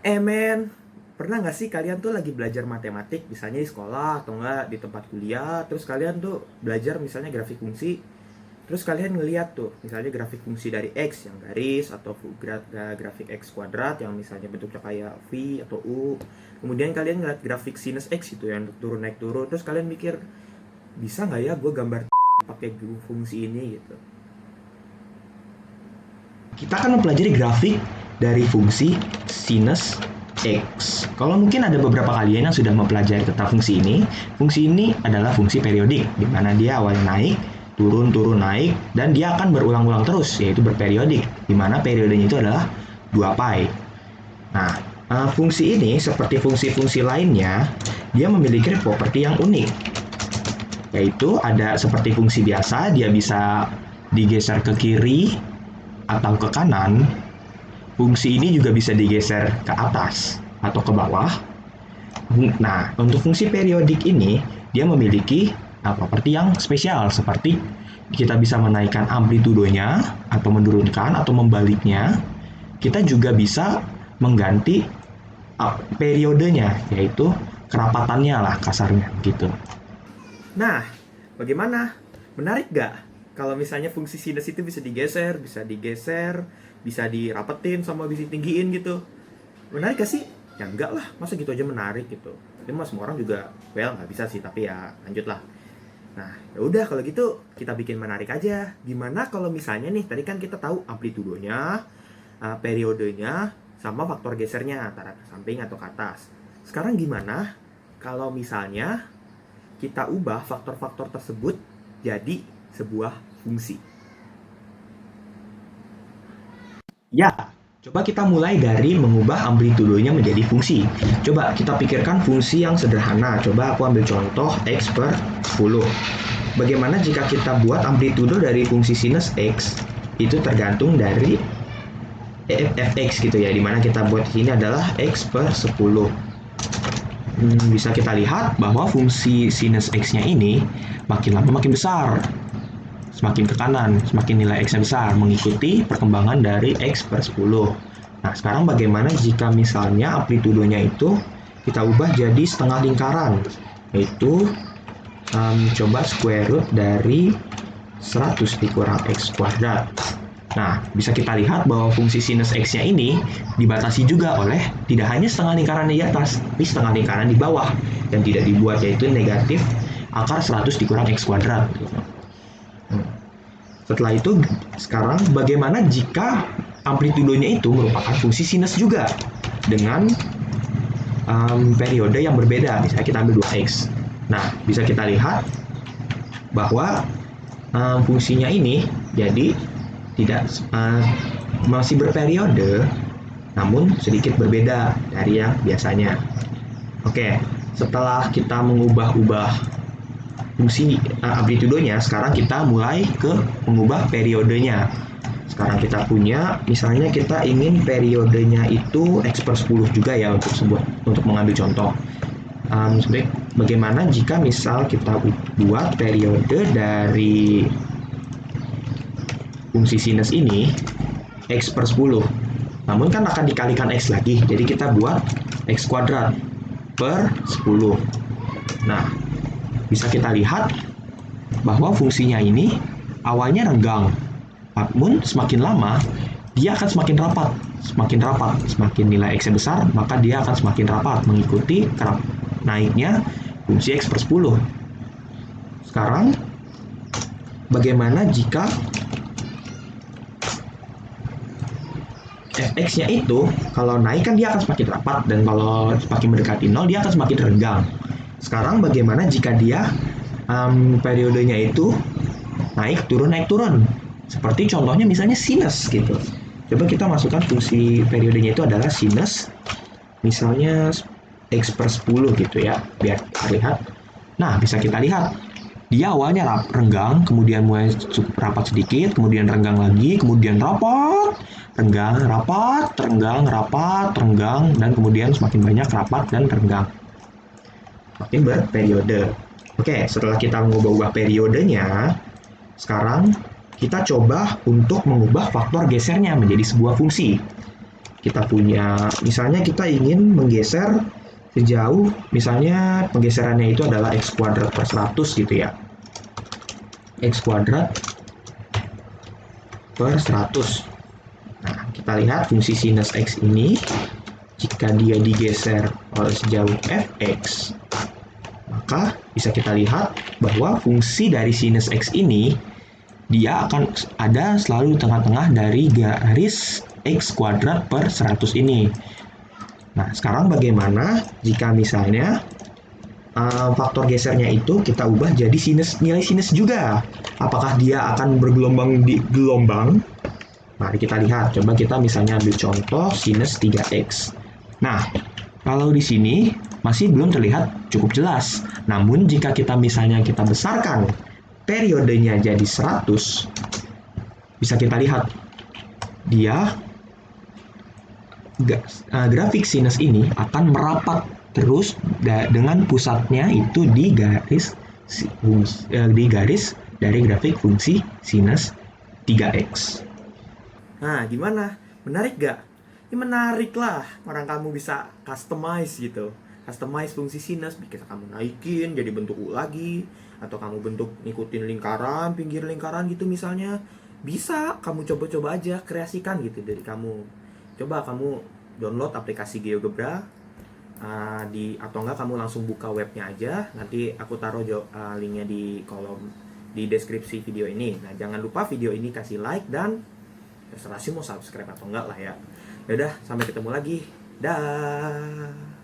Men, pernah nggak sih kalian tuh lagi belajar matematik, misalnya di sekolah atau enggak di tempat kuliah, terus kalian tuh belajar misalnya grafik fungsi, terus kalian ngeliat tuh, misalnya grafik fungsi dari X yang garis, atau grafik X kuadrat yang misalnya bentuknya kayak V atau U, kemudian kalian ngeliat grafik sinus X itu yang turun naik turun, terus kalian mikir, bisa nggak ya gue gambar pakai fungsi ini gitu. Kita akan mempelajari grafik dari fungsi sinus X. Kalau mungkin ada beberapa kalian yang sudah mempelajari tentang fungsi ini, adalah fungsi periodik, di mana dia awalnya naik, turun, turun, naik, dan dia akan berulang-ulang terus, yaitu berperiodik, di mana periodenya itu adalah 2 pi. Nah, fungsi ini seperti fungsi-fungsi lainnya, dia memiliki properti yang unik, yaitu ada seperti fungsi biasa, dia bisa digeser ke kiri atau ke kanan. Fungsi ini juga bisa digeser ke atas atau ke bawah. Nah, untuk fungsi periodik ini, dia memiliki properti yang spesial, seperti kita bisa menaikkan amplitudonya, atau menurunkan, atau membaliknya. Kita juga bisa mengganti periodenya, yaitu kerapatannya lah kasarnya gitu. Nah, bagaimana? Menarik gak? Kalau misalnya fungsi sinus itu bisa digeser, bisa dirapetin sama bisa tinggiin gitu. Menarik gak sih? Ya enggak lah, masa gitu aja menarik gitu. Tapi mah semua orang juga, well nggak bisa sih, tapi ya lanjut lah. Nah, ya udah kalau gitu kita bikin menarik aja. Gimana kalau misalnya nih, tadi kan kita tahu amplitudonya, periodenya, sama faktor gesernya antara ke samping atau ke atas. Sekarang gimana kalau misalnya kita ubah faktor-faktor tersebut jadi sebuah fungsi. Ya, coba kita mulai dari mengubah amplitudonya menjadi fungsi. Coba kita pikirkan fungsi yang sederhana. Coba aku ambil contoh X per 10. Bagaimana jika kita buat amplitudo dari fungsi sinus X itu tergantung dari fx gitu ya, dimana kita buat ini adalah X per 10. Bisa kita lihat bahwa fungsi sinus X-nya ini makin lama makin besar, semakin ke kanan, semakin nilai X-nya besar, mengikuti perkembangan dari X per 10. Nah, sekarang bagaimana jika misalnya amplitudonya itu kita ubah jadi setengah lingkaran, yaitu coba square root dari 100 dikurang X kuadrat. Nah, bisa kita lihat bahwa fungsi sinus X-nya ini dibatasi juga oleh tidak hanya setengah lingkaran di atas, tapi setengah lingkaran di bawah, yang tidak dibuat, yaitu negatif akar 100 dikurang X kuadrat. Setelah itu, sekarang bagaimana jika amplitudonya itu merupakan fungsi sinus juga dengan periode yang berbeda, misalnya kita ambil 2x. Nah, bisa kita lihat bahwa fungsinya ini jadi tidak masih berperiode, namun sedikit berbeda dari yang biasanya. Oke, setelah kita mengubah-ubah fungsi amplitudonya, sekarang kita mulai ke mengubah periodenya. Sekarang kita punya, misalnya kita ingin periodenya itu X per 10 juga ya, untuk mengambil contoh. Bagaimana jika misal kita buat periode dari fungsi sinus ini X per 10. Namun kan akan dikalikan X lagi, jadi kita buat X kuadrat per 10. Nah, bisa kita lihat bahwa fungsinya ini awalnya renggang, namun semakin lama dia akan semakin rapat, semakin rapat, semakin nilai X besar, maka dia akan semakin rapat mengikuti naiknya fungsi X per 10. Sekarang, bagaimana jika fx-nya itu kalau naik kan dia akan semakin rapat, dan kalau semakin mendekati 0 dia akan semakin renggang. Sekarang bagaimana jika dia periodenya itu naik turun, seperti contohnya misalnya sinus gitu. Coba kita masukkan fungsi periodenya itu adalah sinus, misalnya X per 10 gitu ya, biar terlihat. Nah, bisa kita lihat dia awalnya renggang, kemudian mulai cukup rapat sedikit, kemudian renggang lagi, kemudian rapat, renggang, rapat, renggang, rapat, renggang, dan kemudian semakin banyak rapat dan renggang. Makin berperiode. Oke, setelah kita mengubah-ubah periodenya, sekarang kita coba untuk mengubah faktor gesernya menjadi sebuah fungsi. kita punya, misalnya kita ingin menggeser sejauh, misalnya penggeserannya itu adalah x kuadrat per 100 gitu ya. X kuadrat per 100. Nah, kita lihat fungsi sinus x ini, jika dia digeser oleh sejauh fx, maka bisa kita lihat bahwa fungsi dari sinus x ini, dia akan ada selalu di tengah-tengah dari garis x kuadrat per 100 ini. Nah, sekarang bagaimana jika misalnya faktor gesernya itu kita ubah jadi nilai sinus juga? Apakah dia akan bergelombang di gelombang? Mari kita lihat. Coba kita misalnya ambil contoh sinus 3x. Nah, kalau di sini masih belum terlihat cukup jelas. Namun jika kita misalnya kita besarkan periodenya jadi 100, bisa kita lihat dia grafik sinus ini akan merapat terus dengan pusatnya itu di garis dari grafik fungsi sinus 3x. Nah, gimana? Menarik gak? Ya menarik lah. Orang kamu bisa customize gitu. Customize fungsi sinus, bisa kamu naikin jadi bentuk U lagi, atau kamu bentuk ngikutin lingkaran, pinggir lingkaran gitu misalnya. Bisa kamu coba-coba aja, kreasikan gitu dari kamu. Coba kamu download aplikasi GeoGebra, atau enggak kamu langsung buka webnya aja. Nanti aku taruh linknya di kolom di deskripsi video ini. Nah, jangan lupa video ini kasih like dan terserah sih mau subscribe atau enggak lah ya. Yaudah, sampai ketemu lagi. Dah.